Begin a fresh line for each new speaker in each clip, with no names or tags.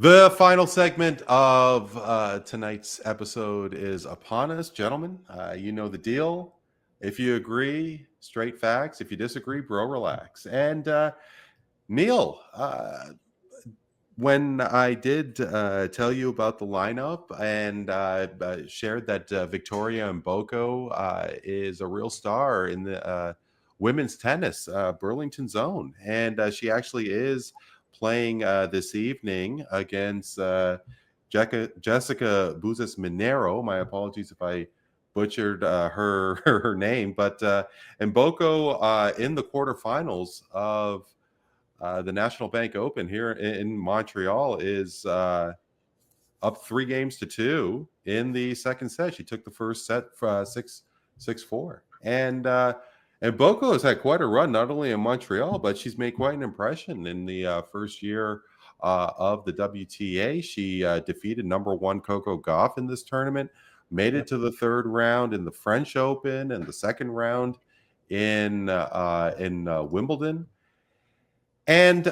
The final segment of tonight's episode is upon us, gentlemen. You know the deal. If you agree, straight facts. If you disagree, bro, relax. And Neel, when I did tell you about the lineup and shared that Victoria Mboko is a real star in the women's tennis, Burlington's own, and she actually is playing this evening against Jessica Buzas Minero. My apologies if I butchered her name, but Mboko in the quarterfinals of the National Bank Open here in Montreal is up 3-2 in the second set. She took the first set for 6-4. And Mboko has had quite a run, not only in Montreal, but she's made quite an impression in the first year of the WTA. She defeated number one Coco Gauff in this tournament, made it to the third round in the French Open and the second round in Wimbledon. And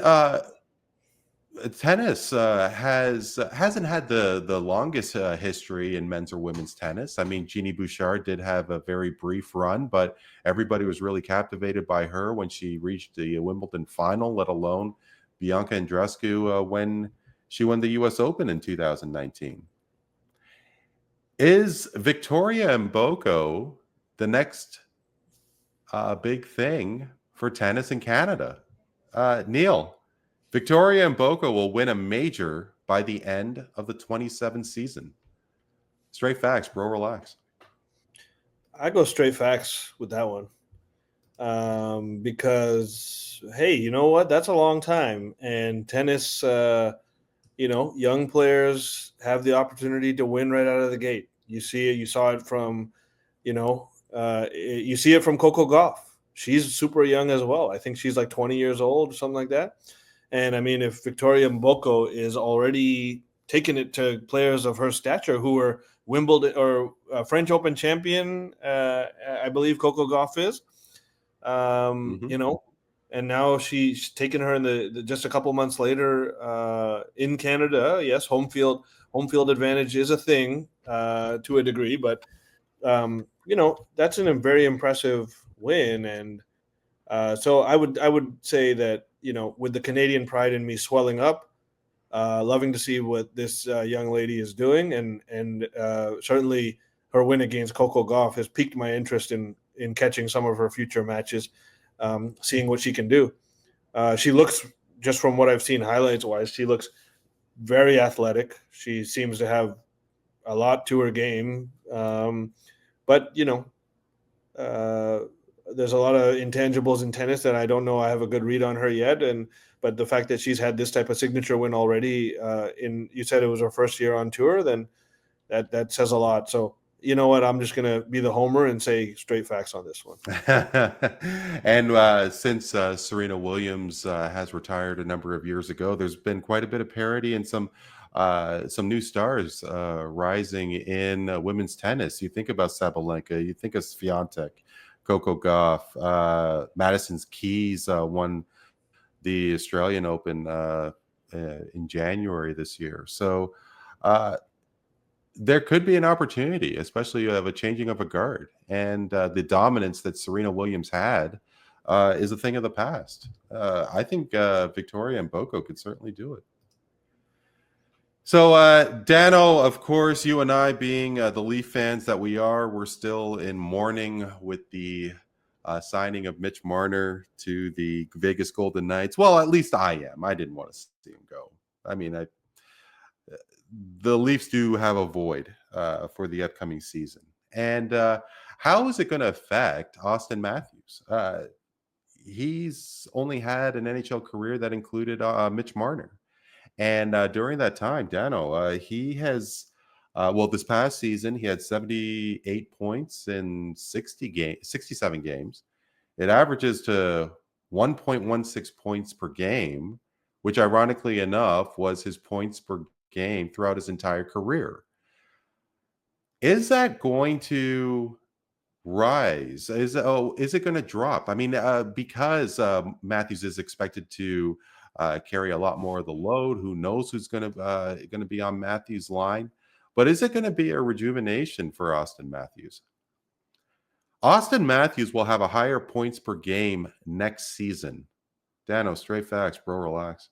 tennis hasn't had the longest history in men's or women's tennis. I mean, Jeannie Bouchard did have a very brief run, but everybody was really captivated by her when she reached the Wimbledon final, let alone Bianca Andreescu when she won the U.S. Open in 2019. Is Victoria Mboko the next big thing for tennis in Canada? Neel, Victoria Mboko will win a major by the end of the 27 season. Straight facts, bro. Relax.
I go straight facts with that one. Because, hey, you know what? That's a long time. And tennis, young players have the opportunity to win right out of the gate. You see it. You saw it from, you see it from Coco Gauff. She's super young as well. I think she's like 20 years old, something like that. And I mean, if Victoria Mboko is already taking it to players of her stature who are Wimbledon or French Open champion, I believe Coco Gauff is, and now she's taken her in the just a couple months later in Canada. Yes, home field advantage is a thing to a degree, but that's a very impressive win. And so I would say that, with the Canadian pride in me swelling up, loving to see what this young lady is doing, and certainly her win against Coco Gauff has piqued my interest in catching some of her future matches, seeing what she can do. She looks, just from what I've seen highlights wise, she looks very athletic. She seems to have a lot to her game, but there's a lot of intangibles in tennis that I don't know. I have a good read on her yet, but the fact that she's had this type of signature win already, you said it was her first year on tour, then that says a lot. So you know what? I'm just going to be the homer and say straight facts on this one.
And since Serena Williams has retired a number of years ago, there's been quite a bit of parity and some new stars rising in women's tennis. You think about Sabalenka, you think of Swiatek, Coco Gauff, Madison Keys won the Australian Open in January this year. So there could be an opportunity, especially of a changing of a guard. And the dominance that Serena Williams had is a thing of the past. I think Victoria Mboko could certainly do it. So, Dano, of course, you and I being the Leaf fans that we are, we're still in mourning with the signing of Mitch Marner to the Vegas Golden Knights. Well, at least I am. I didn't want to see him go. I mean, the Leafs do have a void for the upcoming season. And how is it going to affect Auston Matthews? He's only had an NHL career that included Mitch Marner. And during that time, Dano, he has, this past season, he had 78 points in 67 games. It averages to 1.16 points per game, which ironically enough was his points per game throughout his entire career. Is that going to rise? Is it going to drop? I mean, because Matthews is expected to carry a lot more of the load. Who knows who's going to be on Matthews' line? But is it going to be a rejuvenation for Auston Matthews? Auston Matthews will have a higher points per game next season. Dano, straight facts, bro. Relax.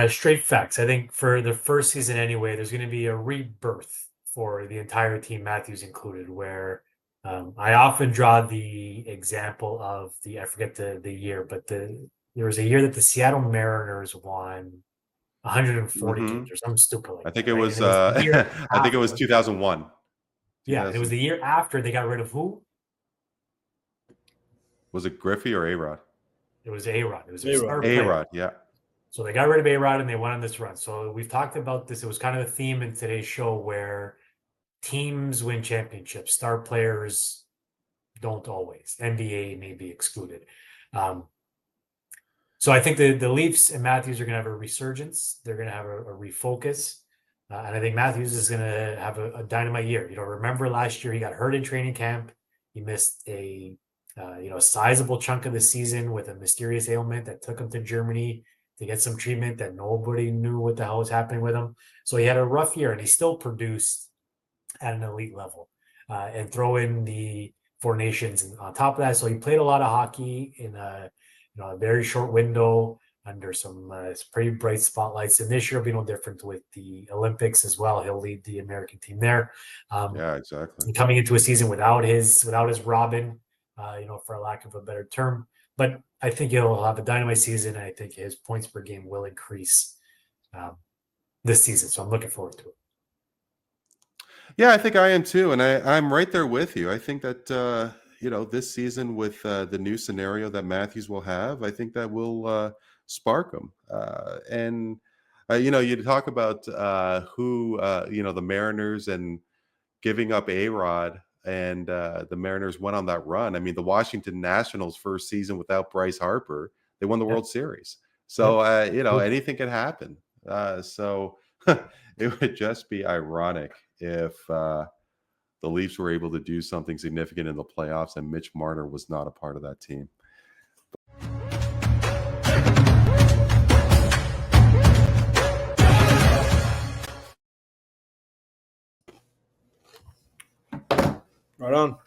Straight facts. I think for the first season anyway, there's going to be a rebirth for the entire team, Matthews included, where I often draw the example of I forget the year, but there was a year that the Seattle Mariners won 140 games or something stupid like
I think
that,
it
right?
was,
And it was the year
I think it was
after.
2001.
Yeah, it was the year after they got rid of who?
Was it Griffey or A-Rod?
It was A-Rod. It was a
A-Rod.
star player.
A-Rod, yeah.
So they got rid of A-Rod and they went on this run. So we've talked about this. It was kind of a theme in today's show where teams win championships. Star players don't always. NBA may be excluded. So I think the Leafs and Matthews are going to have a resurgence. They're going to have a refocus. And I think Matthews is going to have a dynamite year. Remember last year he got hurt in training camp. He missed a sizable chunk of the season with a mysterious ailment that took him to Germany to get some treatment that nobody knew what the hell was happening with him. So he had a rough year, and he still produced at an elite level. And throw in the Four Nations on top of that. So he played a lot of hockey in a very short window under some pretty bright spotlights. And this year will be no different with the Olympics as well. He'll lead the American team there.
Yeah, exactly.
And coming into a season without his Robin, for a lack of a better term. But I think he'll have a dynamite season. And I think his points per game will increase this season. So I'm looking forward to it.
Yeah, I think I am too. And I'm right there with you. I think that, this season with the new scenario that Matthews will have, I think that will spark him. You talk about who, the Mariners and giving up A-Rod, and the Mariners went on that run. I mean, the Washington Nationals first season without Bryce Harper, they won the World Series. So, anything can happen. So it would just be ironic if the Leafs were able to do something significant in the playoffs and Mitch Marner was not a part of that team.
Right on.